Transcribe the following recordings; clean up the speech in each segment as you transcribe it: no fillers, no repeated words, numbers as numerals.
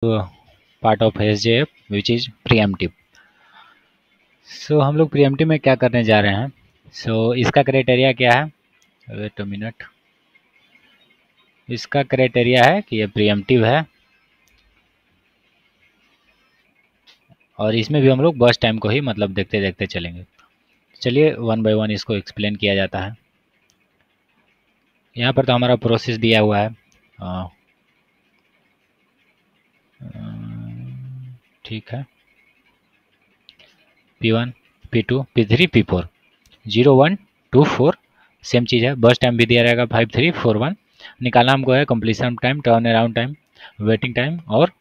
Part of SJF which is preemptive. So हम लोग pre-emptive में क्या करने जा रहे हैं। सो इसका क्राइटेरिया क्या है, वेट अ मिनट। इसका क्राइटेरिया है कि ये प्रीएम्प्टिव है और इसमें भी हम लोग बस टाइम को ही मतलब देखते देखते चलेंगे। चलिए वन बाय वन इसको एक्सप्लेन किया जाता है। यहाँ पर तो हमारा प्रोसेस दिया हुआ है, ठीक है। P1 P2 P3 P4 0 1 2 4 same चीज़ है। बस टाइम भी दिया रहेगा 5 3 4 1। निकालना हमको है completion time, turn around time, waiting time और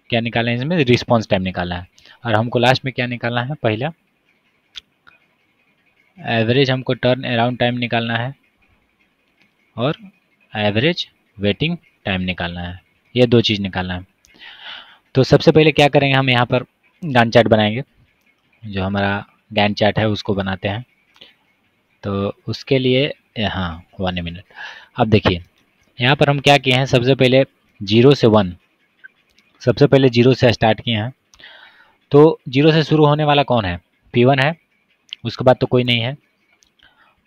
क्या निकालना है इसमें, रिस्पॉन्स टाइम निकालना है। और हमको लास्ट में क्या निकालना है, पहला एवरेज हमको टर्न अराउंड टाइम निकालना है और एवरेज वेटिंग टाइम निकालना है। ये दो चीज़ निकालना है। तो सबसे पहले क्या करेंगे, हम यहाँ पर गैंट चार्ट बनाएंगे। जो हमारा गैंट चार्ट है उसको बनाते हैं। तो उसके लिए यहाँ 1 मिनट। अब देखिए यहाँ पर हम क्या किए हैं, सबसे पहले 0 से 1, सबसे पहले 0 से स्टार्ट किए हैं। तो 0 से शुरू होने वाला कौन है, P1 है, उसके बाद तो कोई नहीं है।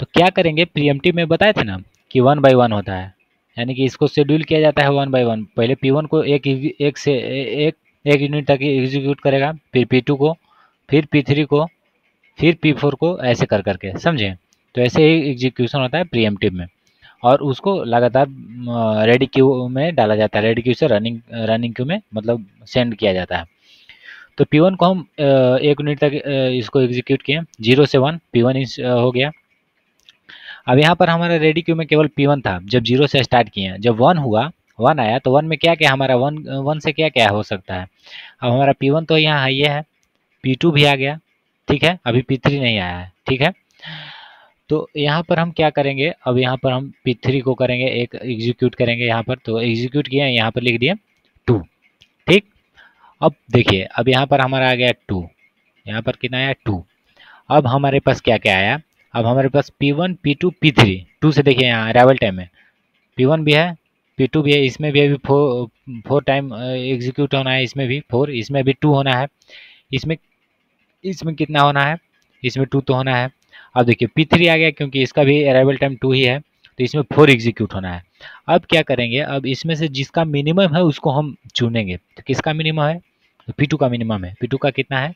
तो क्या करेंगे, प्रीएम्प्टिव में बताए थे ना कि 1 बाय 1 होता है, यानी कि इसको शेड्यूल किया जाता है 1 बाय 1। पहले P1 को एक यूनिट तक एग्जीक्यूट करेगा, फिर P2 को, फिर P3 को, फिर P4 को, ऐसे कर करके, समझे। तो ऐसे ही एग्जीक्यूशन होता है प्रीएम्प्टिव में और उसको लगातार रेडी क्यू में डाला जाता है। रेडी क्यू से रनिंग क्यू में मतलब सेंड किया जाता है। तो P1 को हम एक यूनिट तक इसको एग्जीक्यूट किए, 0 से 1 P1 हो गया। अब यहाँ पर हमारा रेडी क्यू में केवल P1 था जब 0 से स्टार्ट किए। जब 1 हुआ, 1 आया तो 1 में क्या क्या हमारा 1 से क्या क्या हो सकता है। अब हमारा P1 तो यहाँ ये है, P2 भी आ गया, ठीक है। अभी P3 नहीं आया है, ठीक है। तो यहाँ पर हम क्या करेंगे, अब यहाँ पर हम P3 को करेंगे, एक एग्जीक्यूट करेंगे यहाँ पर। तो एग्जीक्यूट किया, यहाँ पर लिख दिए 2, ठीक। अब देखिए अब यहाँ पर हमारा आ गया 2, यहाँ पर कितना आया 2। अब हमारे पास क्या क्या आया, अब हमारे पास P1 P2 P3, 2 से देखिए यहाँ अराइवल टाइम में P1 भी है, P2 भी है, इसमें भी अभी 4 टाइम एग्जीक्यूट होना है, इसमें भी 4, इसमें भी 2 होना है, इसमें इसमें कितना होना है, इसमें 2 तो होना है। अब देखिए P3 आ गया क्योंकि इसका भी अराइवल टाइम 2 ही है, तो इसमें 4 एग्जीक्यूट होना है। अब क्या करेंगे, अब इसमें से जिसका मिनिमम है उसको हम चुनेंगे। तो किसका मिनिमम है, तो P2 का मिनिमम है। P2 का कितना है,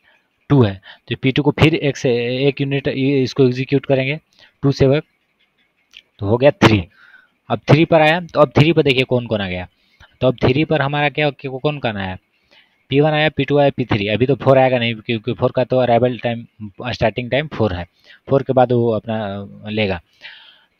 2 है। तो P2 को फिर एक यूनिट इसको एग्जीक्यूट करेंगे 2 से वर्क, तो हो गया 3। अब 3 पर आया, तो अब 3 पर देखिए कौन कौन आ गया। तो अब 3 पर हमारा क्या कौन कौन आया, P1 आया, P2 आया, P3। अभी तो 4 आएगा नहीं क्योंकि 4 का तो अराइवल टाइम, स्टार्टिंग टाइम 4 है, 4 के बाद वो अपना लेगा।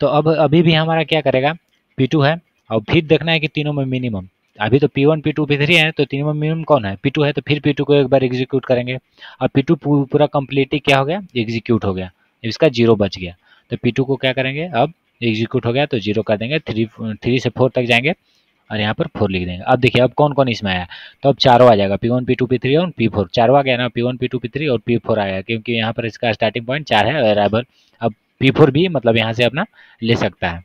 तो अब अभी भी हमारा क्या करेगा, P2 है और फिर देखना है कि तीनों में मिनिमम। अभी तो P1 P2 P3 है, तो तीनों में मिनिमम कौन है, P2 है। तो फिर P2 को एक बार एग्जीक्यूट करेंगे। अब P2 पूरा कंप्लीटली क्या हो गया, एग्जीक्यूट हो गया, इसका 0 बच गया। तो P2 को क्या करेंगे, अब एग्जीक्यूट हो गया तो 0 कर देंगे, 3 से 4 तक जाएंगे और यहाँ पर 4 लिख देंगे। अब देखिए अब कौन कौन इसमें आया, तो अब चारों आ जाएगा, P1 P2 P3 और P4 चारों आ गया ना, P1 P2 P3 और P4 आया क्योंकि यहाँ पर इसका स्टार्टिंग पॉइंट 4 है अराइवल। अब P4 भी मतलब यहाँ से अपना ले सकता है।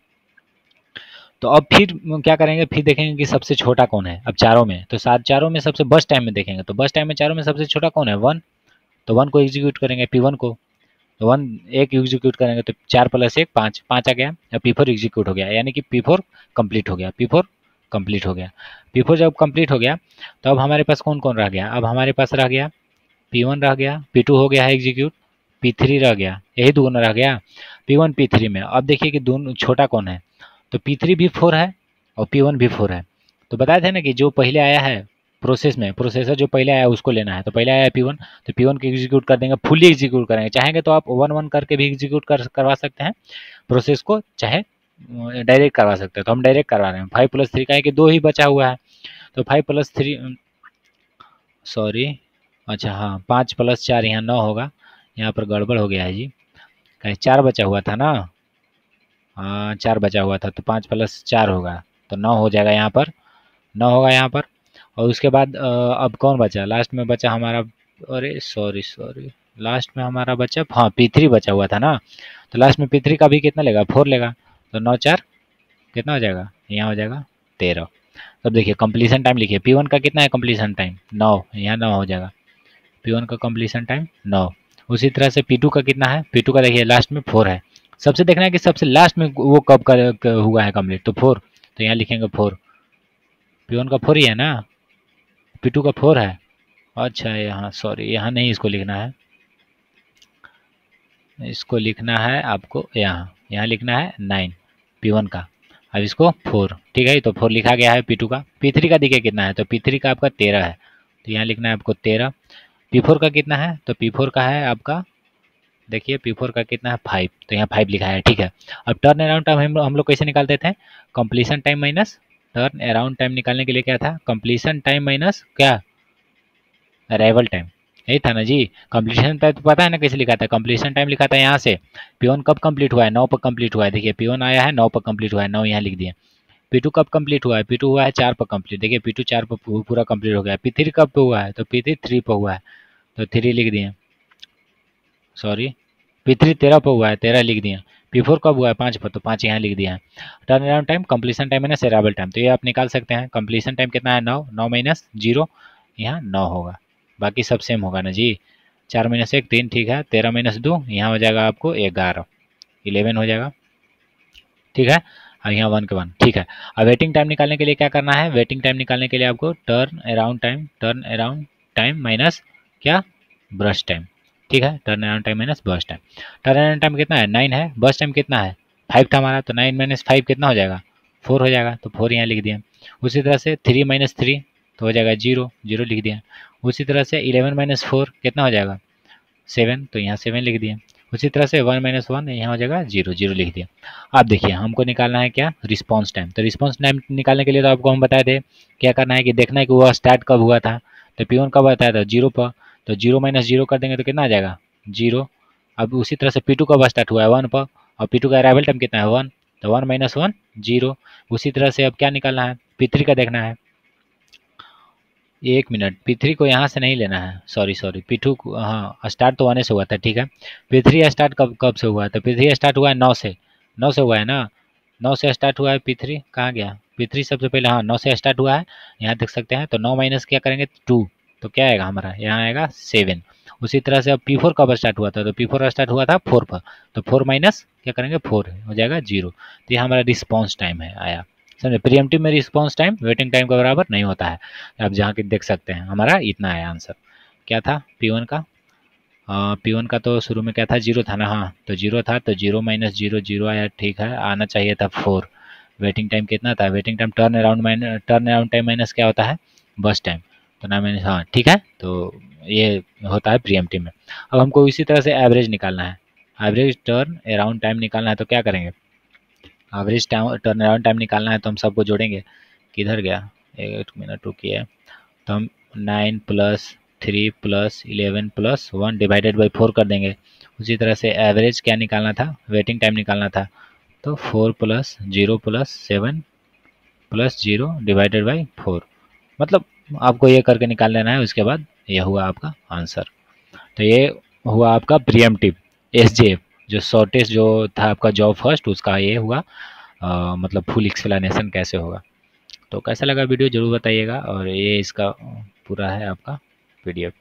तो अब फिर क्या करेंगे, फिर देखेंगे कि सबसे छोटा कौन है। अब चारों में, तो चारों में सबसे बस टाइम में देखेंगे, तो बस टाइम में चारों में सबसे छोटा कौन है, 1। तो 1 को एग्जीक्यूट करेंगे, P1 को, तो 1 एक एग्जीक्यूट करेंगे तो 4 + 1 5, 5 आ गया। अब P4 एग्जीक्यूट हो गया, यानी कि P4 कंप्लीट हो गया, P4 कंप्लीट हो गया। P4 जब कंप्लीट हो गया तो अब हमारे पास कौन कौन रह गया, अब हमारे पास रह गया P1 रह गया, P2 हो गया है एग्जीक्यूट, P3 रह गया, यही दोनों रह गया P1 P3 में। अब देखिए कि दोनों छोटा कौन है, तो P3 भी 4 है और P1 भी 4 है। तो बताए थे ना कि जो पहले आया है प्रोसेस में, प्रोसेसर जो पहले आया उसको लेना है। तो पहले आया P1, तो P1 को एग्जीक्यूट कर देंगे, फुली एग्जीक्यूट करेंगे। चाहेंगे तो आप 1 1 करके भी एग्जीक्यूट करवा सकते हैं प्रोसेस को, चाहे डायरेक्ट करवा सकते हैं। तो हम डायरेक्ट करवा रहे हैं। 5 + 3 का है कि 2 ही बचा हुआ है, तो 5 + 3 सॉरी, अच्छा हाँ 5 + 4 यहाँ 9 होगा, यहाँ पर गड़बड़ हो गया है जी, कहीं 4 बचा हुआ था ना, हाँ 4 बचा हुआ था, तो 5 + 4 होगा तो 9 हो जाएगा, यहाँ पर 9 होगा यहाँ पर। और उसके बाद अब कौन बचा, लास्ट में बचा हमारा, अरे सॉरी लास्ट में हमारा बचा, हाँ P3 बचा हुआ था ना, तो लास्ट में P3 का भी कितना लेगा, 4 लेगा। तो 9 4 कितना हो जाएगा, यहाँ हो जाएगा 13। तब देखिए कंप्लीशन टाइम लिखिए, P1 का कितना है कंप्लीशन टाइम 9, यहाँ 9 हो जाएगा, P1 का कंप्लीशन टाइम 9। उसी तरह से P2 का कितना है, P2 का देखिए लास्ट में 4 है, सबसे देखना है कि सबसे लास्ट में वो कब हुआ है कंप्लीट, तो 4, तो यहाँ लिखेंगे 4, P1 का 4 ही है ना, P2 का 4 है। अच्छा यहाँ सॉरी यहाँ नहीं, इसको लिखना है, इसको लिखना है आपको यहाँ, यहाँ लिखना है 9 P1 का, अब इसको 4, ठीक है, तो 4 लिखा गया है P2 का। P3 का देखिए कितना है, तो P3 का आपका 13 है, तो यहाँ लिखना है आपको 13। P4 का कितना है, तो P4 का है आपका, देखिए P4 का कितना है 5, तो यहाँ 5 लिखा है, ठीक है। अब टर्न अराउंड टाइम हम लोग कैसे निकालते थे, completion time minus turn around time निकालने के लिए क्या था, कंप्लीशन टाइम माइनस क्या, अराइवल टाइम, यही था ना जी। कंप्लीशन टाइम तो पता है ना कैसे लिखा था, कंप्लीशन टाइम लिखा था यहाँ से, P1 कब कंप्लीट हुआ है, 9 पर कंप्लीट हुआ है, देखिए P1 आया है 9 पर कंप्लीट हुआ है, 9 यहाँ लिख दिए। P2 कब कंप्लीट हुआ है, P2 हुआ है 4 पर कंप्लीट, देखिए P2 4 पर पूरा कंप्लीट हो गया। P3 कब पे हुआ है, तो P3 3 पर हुआ है, तो 3 लिख दिए, सॉरी P3 13 पर हुआ है, 13 लिख दिए। P4 कब हुआ है 5 पर, तो 5 यहाँ लिख दिया है। Turn around time, completion time minus arrival time, तो ये आप निकाल सकते हैं। कंप्लीशन टाइम कितना है 9, 9 माइनस 0, यहाँ 9 होगा, बाकी सब सेम होगा ना जी। 4 माइनस 1 3, ठीक है, 13 माइनस 2 यहाँ हो जाएगा आपको 11, 11 हो जाएगा, ठीक है। अब यहाँ 1 के 1, ठीक है। अब वेटिंग टाइम निकालने के लिए क्या करना है, वेटिंग टाइम निकालने के लिए आपको टर्न अराउंड टाइम माइनस क्या, ब्रश टाइम, ठीक है, turn around time minus brush time. Turn around time कितना है 9 है, ब्रश टाइम कितना है 5 था हमारा, तो 9 माइनस 5 कितना हो जाएगा 4 हो जाएगा, तो 4 यहाँ लिख दिया। उसी तरह से 3 माइनस 3 तो हो जाएगा 0, 0 लिख दिया। उसी तरह से 11 माइनस 4 कितना हो जाएगा 7, तो यहाँ 7 लिख दिया। उसी तरह से 1 माइनस 1 यहाँ हो जाएगा 0, 0 लिख दिया। अब देखिए हमको निकालना है क्या, रिस्पॉन्स टाइम। तो रिस्पॉन्स टाइम निकालने के लिए तो आपको हम बताए थे क्या करना है कि देखना है कि वह स्टार्ट कब हुआ था, तो P1 कब बताया था 0 पर, तो 0 माइनस 0 कर देंगे तो कितना आ जाएगा 0। अब उसी तरह से P2 कब स्टार्ट हुआ है 1 पर, और P2 का अराइवल टाइम कितना है 1, तो 1 माइनस 1 0। उसी तरह से अब क्या निकालना है, P3 का देखना है, 1 मिनट, P3 को यहाँ से नहीं लेना है, सॉरी P2 को, हाँ स्टार्ट तो 1 से हुआ था, ठीक है। P3 स्टार्ट कब कब से हुआ है, तो P3 स्टार्ट हुआ है 9 से, 9 से हुआ है ना, 9 से स्टार्ट हुआ है P3, कहाँ गया P3 सबसे पहले, हाँ 9 से स्टार्ट हुआ है, यहाँ देख सकते हैं। तो 9 माइनस क्या करेंगे 2, तो क्या आएगा हमारा, यहाँ आएगा 7। उसी तरह से अब P4 कब स्टार्ट हुआ था, तो P4 स्टार्ट हुआ था 4 पर, तो 4 माइनस क्या करेंगे 4 हो जाएगा 0। तो ये हमारा रिस्पॉन्स टाइम है आया, समझे। प्रीएम्प्टिव में रिस्पॉन्स टाइम वेटिंग टाइम के बराबर नहीं होता है, आप जहाँ के देख सकते हैं हमारा इतना है आंसर। क्या था P1 का, P1 का तो शुरू में क्या था 0 था ना, हाँ तो 0 था, तो 0 माइनस 0 0 आया, ठीक है, आना चाहिए था 4। वेटिंग टाइम कितना था, waiting time turn around time minus क्या होता है बस टाइम, तो ना माइनस, हाँ ठीक है, तो ये होता है प्रीएम्प्टिव में। अब हमको इसी तरह से एवरेज निकालना है, एवरेज टर्न अराउंड टाइम निकालना है, तो क्या करेंगे, एवरेज टर्न अराउंड टाइम निकालना है, तो हम सबको जोड़ेंगे, किधर गया, 1 मिनट रुकिए, तो हम 9 plus 3 plus 11 plus 1 divided by 4 कर देंगे। उसी तरह से एवरेज क्या निकालना था, वेटिंग टाइम निकालना था, तो 4 plus 0 plus 7 plus 0 divided by 4, मतलब आपको ये करके निकाल लेना है। उसके बाद ये हुआ आपका आंसर। तो ये हुआ आपका प्रीएम्प्टिव एसजेएफ, जो शॉर्टेस्ट जो था आपका जॉब फर्स्ट, उसका ये हुआ मतलब फुल एक्सप्लेनेशन कैसे होगा। तो कैसा लगा वीडियो ज़रूर बताइएगा, और ये इसका पूरा है आपका पीडीएफ।